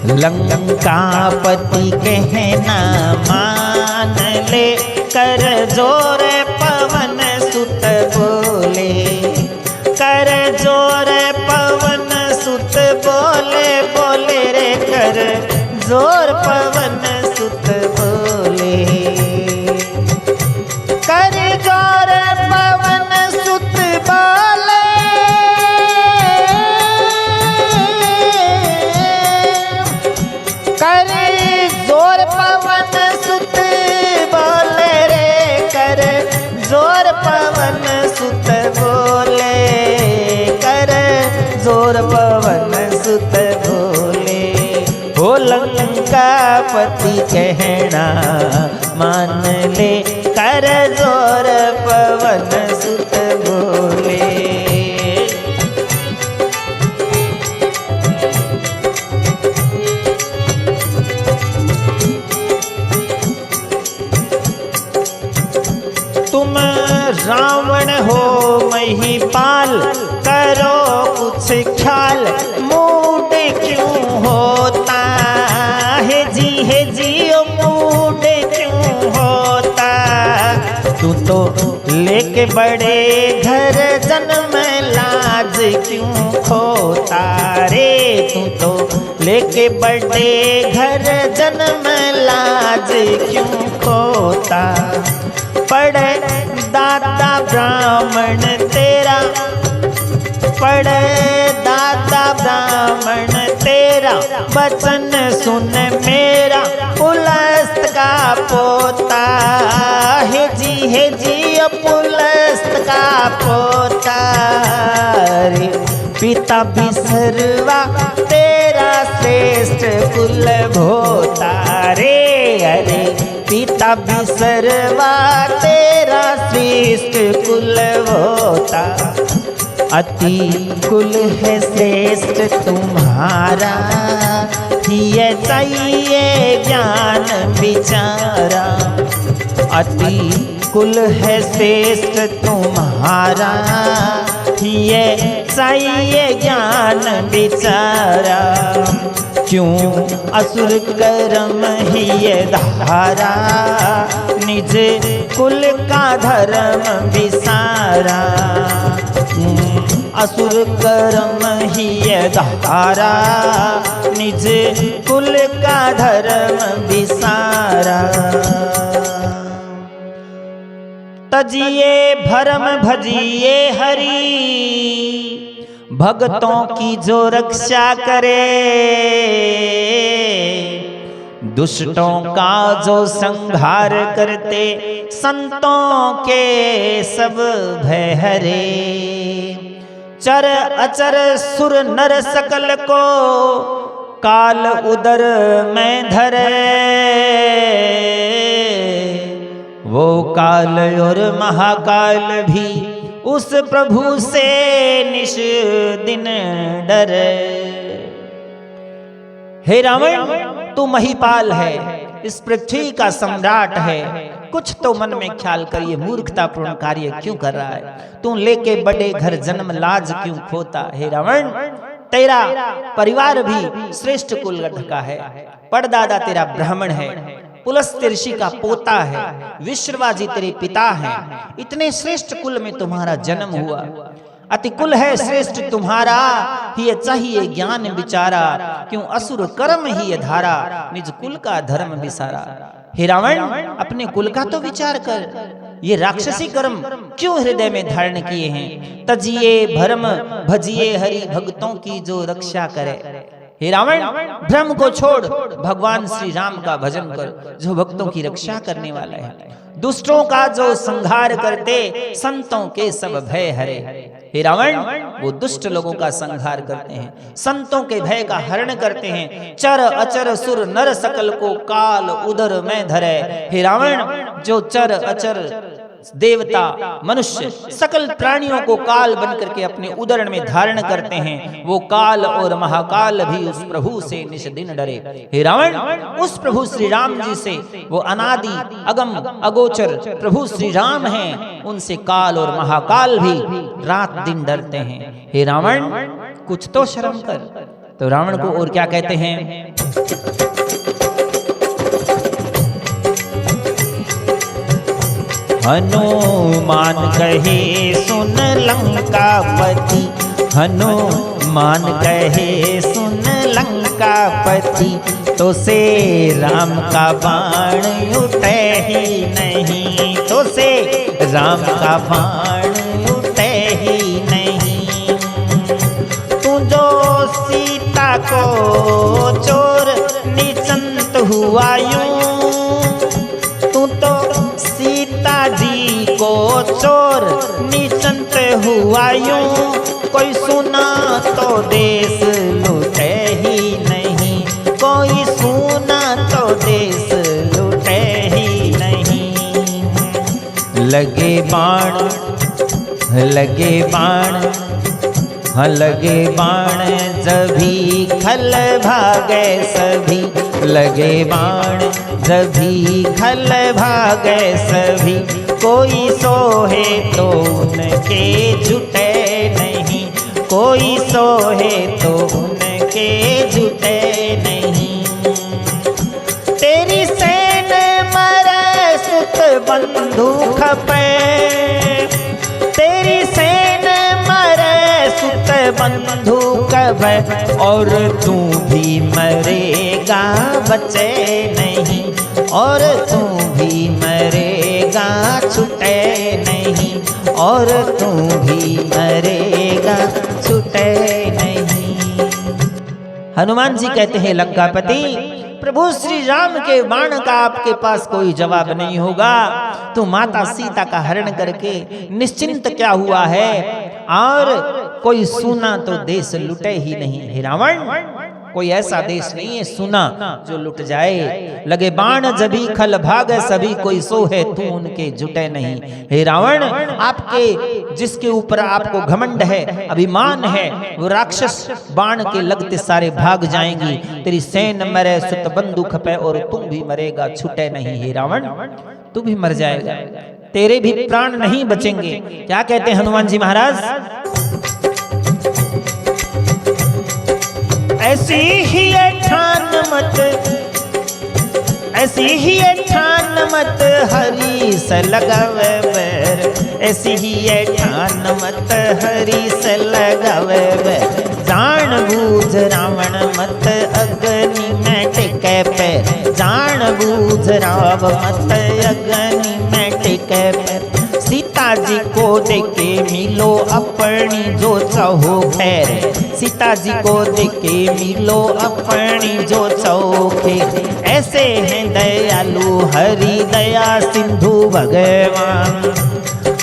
लंकापति कहना मान ले, कर जोर पवन सुत बोले, कर जोर पवन सुत बोले, बोले रे कर जोर पवन सुत बोले, कर जोर पवन सुत बोले, कर जोर पवन सुत बोले रे, कर जोर पवन सुत बोले, कर जोर पवन सुत बोले। हो लंकापति कहना मान ले, कर जोर पवन सुत बोले। तुम रावण हो महिपाल, करो कुछ ख्याल, मूड क्यों होता है जी मूड क्यों होता। तू तो लेके बड़े घर जन्म लाज क्यों खोता रे, तू तो लेके बड़े घर जन्म लाज क्यों खोता। पढ़े दादा ब्राह्मण तेरा, पढ़े दादा ब्राह्मण तेरा, वचन सुन मेरा पुलस्त का पोता है जी पुलस्त का पोता रे। पिता बिसरवा तेरा श्रेष्ठ कुल भोता रे, अरे पिता बिसरवा तेरा श्रेष्ठ कुल होता। अति कुल है श्रेष्ठ तुम्हारा, ये चाहिए ज्ञान विचारा। अति कुल है श्रेष्ठ तुम्हारा, ये चाहिए ज्ञान विचारा। क्यों असुर कर्म ही ये धारा, निज कुल का धर्म विसारा। असुर कर्म ही ये धारा, निज कुल का धर्म विसारा। तजिए भरम भजिए हरि, भक्तों की जो रक्षा करे। दुष्टों का जो संहार करते, संतों के सब भय हरे। चर अचर सुर नर सकल को, काल उदर में धरे। वो काल और महाकाल भी उस प्रभु से निश दिन डरे। हे रावण, तू महिपाल है, इस पृथ्वी का सम्राट है। कुछ तो मन में ख्याल कर, ये मूर्खतापूर्ण कार्य क्यों कर रहा है? तू लेके बड़े घर जन्म लाज क्यों खोता? हे रावण, तेरा परिवार भी श्रेष्ठ कुल का है। परदादा तेरा ब्राह्मण है, पुलस्त्य ऋषि का पोता है, विश्रवाजी तेरे पिता हैं। इतने श्रेष्ठ कुल में तुम्हारा जन्म हुआ। अति कुल है श्रेष्ठ तुम्हारा, ये चाहिए ज्ञान विचारा। क्यों असुर कर्म ही ये धारा, निज कुल का धर्म विसारा। हे रावण, अपने कुल का तो विचार कर। ये राक्षसी कर्म क्यों हृदय में धारण किए हैं? तजिए भरम भजिए हरि, भक्तों की जो रक्षा करे। हे रावण, भ्रम को छोड़, भगवान श्री राम का भजन कर, जो भक्तों की रक्षा करने वाला है। दुष्टों का जो संहार करते, संतों के सब भय हरे। हे रावण, वो दुष्ट लोगों का संहार करते हैं, संतों के भय का हरण करते हैं। चर अचर सुर नर सकल को, काल उदर में धरे। हे रावण, जो चर अचर देवता मनुष्य सकल प्राणियों को काल बन करके अपने उदर में धारण करते हैं, वो काल और महाकाल भी उस प्रभु से निश दिन डरे। हे रावण, उस प्रभु श्री राम जी से, वो अनादि अगम अगोचर प्रभु श्री राम हैं, उनसे काल और महाकाल भी रात दिन डरते हैं। हे रावण, कुछ तो शर्म कर। तो रावण को और क्या कहते हैं? हनुमान कहे सुन लंकापति, हनुमान कहे सुन लंकापति, तो से राम का बाण उठे ही नहीं, तो से राम का बाण उठे ही नहीं। तू जो सीता को चोर निचंत हुआ यूं, तू तो सीता जी को चोर निचंत हुआ यूं, कोई सुना तो देश लूटे ही नहीं, कोई सुना तो देश लूटे ही नहीं। लगे बाण, लगे बाण, लगे बाण जभी खल भागे सभी, लगे बाण जभी खल भागे सभी, कोई सोहे तो उनके जुटे नहीं, कोई सोहे तो उनके जुटे नहीं। तेरी सेन मरे सुत बंधु खपे, तेरी सेन मरे सुत बंधु कभे, और तू भी मरेगा बचे नहीं, और तू भी मरेगा छूटे नहीं, और तू भी मरेगा छूटे नहीं। हनुमान जी कहते हैं लंकापति, प्रभु श्री राम के बाण का आपके पास कोई जवाब नहीं होगा, तो माता सीता का हरण करके निश्चिंत क्या हुआ है, और कोई सुना तो देश लुटे ही नहीं। हे रावण, कोई ऐसा देश नहीं है सुना जो लुट जाए। लगे बाण जभी खल भाग सभी, कोई सो है तू उनके जुटे नहीं। हे रावण, आपके जिसके ऊपर आपको घमंड है, अभिमान है, वो राक्षस बाण के लगते सारे भाग जाएंगी। तेरी सेन मरे सुत बंदूक पे, और तुम भी मरेगा छूटे नहीं। हे रावण, तू भी मर जाएगा, तेरे भी प्राण नहीं बचेंगे। क्या कहते हैं हनुमान जी महाराज? ऐसी ही ठान मत, ऐसी ही ठान मत हरी से लगावे बैर, ऐसी ही ठान मत हरी से लगावे बैर। जान बूझ रावण मत अग्नि में टिके पैर, जान बूझ राव मत अग्नि में टिके पैर। सीता जी को देके मिलो अपनी जो चाहो खैर, सीता जी को देके मिलो अपनी जो चाहो खैर। ऐसे हैं दयालु हरि दया सिंधु भगवान,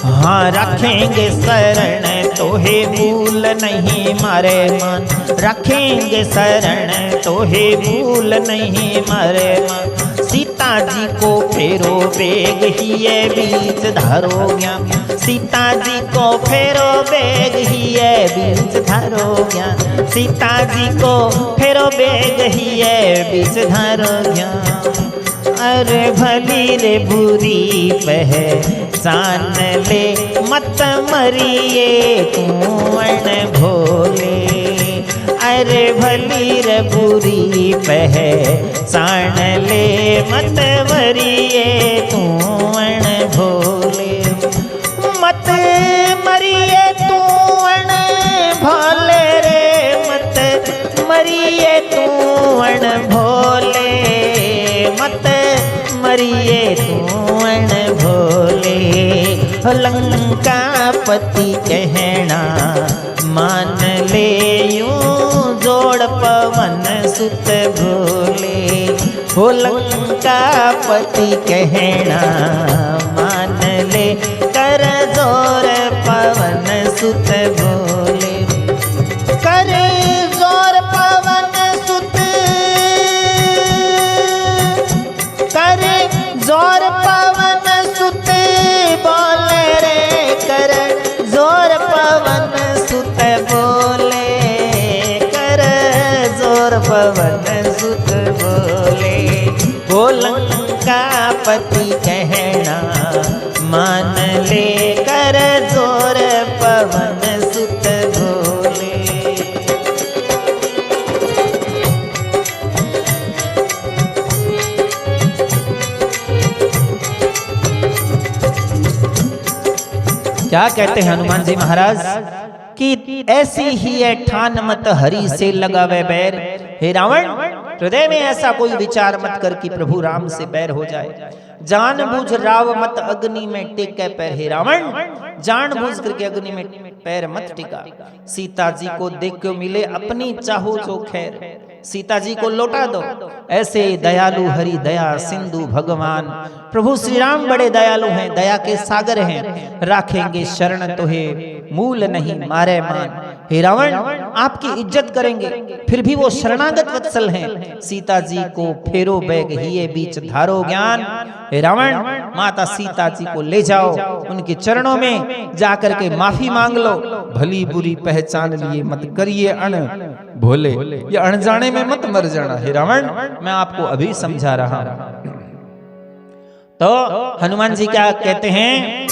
हाँ रखेंगे शरण तो हे भूल नहीं मारे मन, रखेंगे शरण तो हे भूल नहीं मारे मन। सीता जी को फेरो बेग हिये बीच धारो ज्ञान, सीता जी को फेरो बेग हिये बीच धारो ज्ञान, सीता जी को फेरो बेग हिये बीच धारो ज्ञान। अरे भली रे बुरी पहचान ले, मत मरिए कुंवन भोले। अरे भली रे बुरी पहचान ले, मत मरिए कुंवन भोले। मत मरिए कुंवन भोले रे, मत मरिए कुंवन भोले, मत मरिए कुंवन भोले। लंकापति कहना मान ले यूं जोड़ पवन सुत भोले, हो लंकापति कहना मान ले कर जोर पवन सुत भोले। कर जोर पवन सुत, कर जोर पवन सुत बोले रे, कर जोर पवन सुत बोले, कर जोर पवन सुत बोले। वो लंकापति कहना मान ले कर जोर पवन सुत बोले। क्या कहते हैं हनुमान जी महाराज कि ऐसी ही है ठान मत हरि से लगावे बैर। हे रावण, हृदय में ऐसा कोई विचार मत कर कि प्रभु राम से बैर हो जाए। जानबूझ राव मत अग्नि में टेके पैर। हे रावण, जानबूझ करके अग्नि में पैर मत टिका। सीता जी को देख के मिले अपनी चाहो जो खैर, सीता जी को लौटा दो। ऐसे दयालु हरि दया सिंधु भगवान, प्रभु श्री राम बड़े दयालु हैं, दया के सागर हैं। राखेंगे शरण तुहे मूल नहीं मारे मान। हे रावण, आपकी इज्जत करेंगे, फिर भी वो शरणागत वत्सल हैं। सीता जी को फेरो बैग हिये बीच धारो ज्ञान। हे रावण, माता सीता जी को ले जाओ, उनके चरणों में जाकर के माफी मांग लो। भली बुरी पहचान लिए मत करिए अण भोले, ये अनजाने में मत मर जाना। हे रावण, मैं आपको अभी समझा रहा हूं। तो हनुमान जी क्या कहते हैं